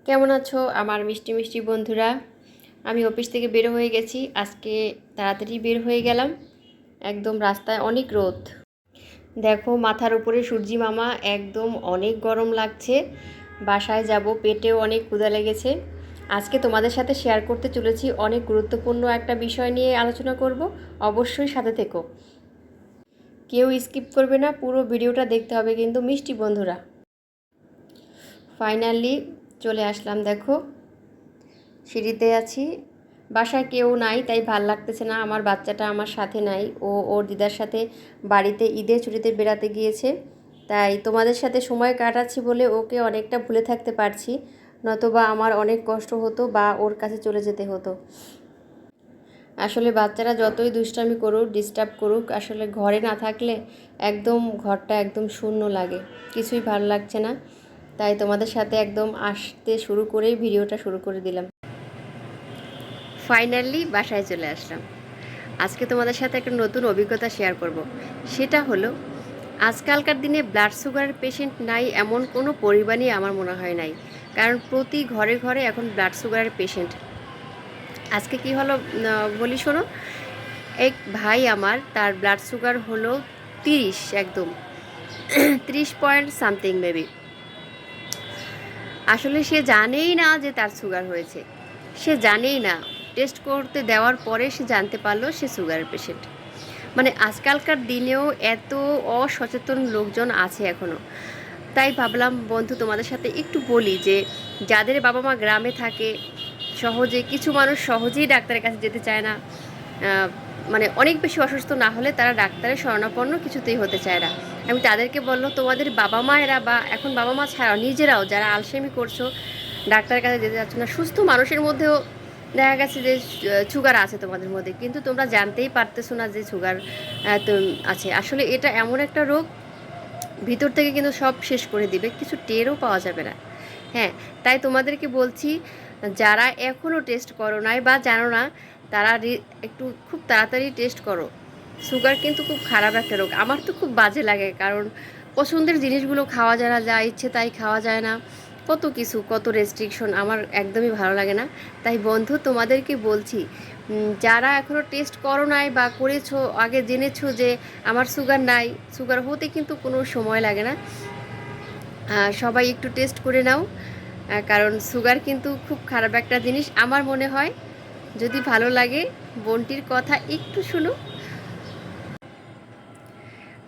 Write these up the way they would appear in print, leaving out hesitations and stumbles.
কেমন আছো আমার মিষ্টি মিষ্টি বন্ধুরা? আমি অফিস থেকে বের হয়ে গেছি। আজকে তাড়াতাড়ি বের হয়ে গেলাম। একদম রাস্তায় অনেক রোদ। দেখো মাথার উপরে সূর্যি মামা, একদম অনেক গরম লাগছে। বাসায় যাব, পেটেও অনেক ক্ষুধা লেগেছে। আজকে তোমাদের সাথে শেয়ার করতে চলেছি অনেক গুরুত্বপূর্ণ একটা বিষয় নিয়ে আলোচনা করব। অবশ্যই সাথে থেকো, কেউ স্কিপ করবে না, পুরো ভিডিওটা দেখতে হবে কিন্তু মিষ্টি বন্ধুরা। ফাইনালি চলে আসলাম। দেখো সিঁড়িতে আছি, বাসায় কেউ নাই, তাই ভাল লাগতেছে না। আমার বাচ্চাটা আমার সাথে নাই, ও ওর দিদার সাথে বাড়িতে ঈদের ছুটিতে বেড়াতে গিয়েছে। তাই তোমাদের সাথে সময় কাটাচ্ছি বলে ওকে অনেকটা ভুলে থাকতে পারছি, নতবা আমার অনেক কষ্ট হতো বা ওর কাছে চলে যেতে হতো। আসলে বাচ্চারা যতই দুষ্টামি করুক, ডিস্টার্ব করুক, আসলে ঘরে না থাকলে একদম ঘরটা একদম শূন্য লাগে, কিছুই ভালো লাগছে না। তাই তোমাদের সাথে একদম আসতে শুরু করেই ভিডিওটা শুরু করে দিলাম। ফাইনালি বাসায় চলে আসলাম। আজকে তোমাদের সাথে একটা নতুন অভিজ্ঞতা শেয়ার করব। সেটা হলো, আজকালকার দিনে ব্লাড সুগারের পেশেন্ট নাই এমন কোনো পরিবারই আমার মনে হয় নাই, কারণ প্রতি ঘরে ঘরে এখন ব্লাড সুগারের পেশেন্ট। আজকে কি হলো বলি শোনো। এক ভাই আমার, তার ব্লাড সুগার হলো 30, একদম 30 পয়েন্ট সামথিং মেবি। আসলে সে জানেই না যে তার সুগার হয়েছে, সে জানেই না। টেস্ট করতে দেওয়ার পরে সে জানতে পারলো সে সুগারের পেশেন্ট। মানে আজকালকার দিনেও এত অসচেতন লোকজন আছে এখনও। তাই ভাবলাম বন্ধু তোমাদের সাথে একটু বলি যে যাদের বাবা মা গ্রামে থাকে, সহজে কিছু মানুষ সহজেই ডাক্তারের কাছে যেতে চায় না, মানে অনেক বেশি অসুস্থ না হলে তারা ডাক্তারের শরণাপন্ন কিছুতেই হতে চায় না। আমি তাদেরকে বললো, তোমাদের বাবা মায়েরা বা এখন বাবা মা ছাড়াও নিজেরাও যারা আলসেমি করছো, ডাক্তারের কাছে যেতে চাচ্ছ না, সুস্থ মানুষের মধ্যেও দেখা গেছে যে সুগার আছে তোমাদের মধ্যে, কিন্তু তোমরা জানতেই পারতেছো না যে সুগার আছে। আসলে এটা এমন একটা রোগ, ভিতর থেকে কিন্তু সব শেষ করে দিবে, কিছু টেরও পাওয়া যাবে না। হ্যাঁ, তাই তোমাদেরকে বলছি, যারা এখনও টেস্ট করো নাই বা জানো না, তারা একটু খুব তাড়াতাড়ি টেস্ট করো। সুগার কিন্তু খুব খারাপ একটা রোগ। আমার তো খুব বাজে লাগে, কারণ পছন্দের জিনিসগুলো খাওয়া যায় না, যা ইচ্ছে তাই খাওয়া যায় না, কত কিছু, কত রেস্ট্রিকশন, আমার একদমই ভালো লাগে না। তাই বন্ধু তোমাদেরকে বলছি, যারা এখনও টেস্ট করো নাই বা করেছো, আগে জেনেছো যে আমার সুগার নাই, সুগার হতে কিন্তু কোনো সময় লাগে না। সবাই একটু টেস্ট করে নাও, কারণ সুগার কিন্তু খুব খারাপ একটা জিনিস আমার মনে হয়। যদি ভালো লাগে বোনটির কথা একটু শুনো।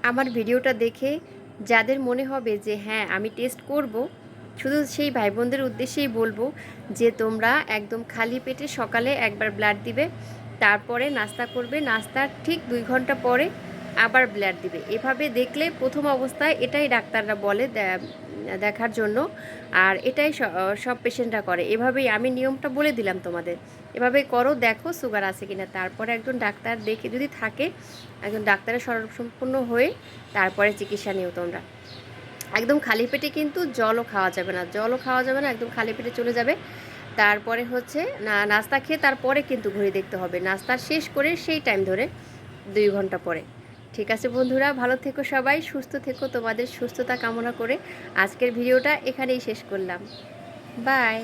আমার ভিডিওটা দেখে যাদের মনে হবে যে হ্যাঁ আমি টেস্ট করব, শুধু সেই ভাই বোনদের উদ্দেশ্যেই বলবো যে তোমরা একদম খালি পেটে সকালে একবার ব্লাড দিবে, তারপরে নাস্তা করবে, নাস্তার ঠিক 2 ঘন্টা পরে আবার ব্লাড দিবে। এভাবে দেখলে প্রথম অবস্থায় এটাই ডাক্তাররা বলে দেখার জন্য, আর এটাই সব পেশেন্টরা করে। এভাবেই আমি নিয়মটা বলে দিলাম তোমাদের, এভাবে করো, দেখো সুগার আছে কিনা। তারপরে একজন ডাক্তার দেখে যদি থাকে, একজন ডাক্তারের সম্পূর্ণ হয়ে তারপরে চিকিৎসা নিও তোমরা। একদম খালি পেটে কিন্তু জলও খাওয়া যাবে না, জলও খাওয়া যাবে না, একদম খালি পেটে চলে যাবে। তারপরে হচ্ছে নাস্তা খেয়ে তারপরে কিন্তু ঘড়ি দেখতে হবে, নাস্তা শেষ করে সেই টাইম ধরে 2 ঘন্টা পরে। ঠিক আছে বন্ধুরা, ভালো থেকো সবাই, সুস্থ থেকো, তোমাদের সুস্থতা কামনা করে আজকের ভিডিওটা এখানেই শেষ করলাম। বাই।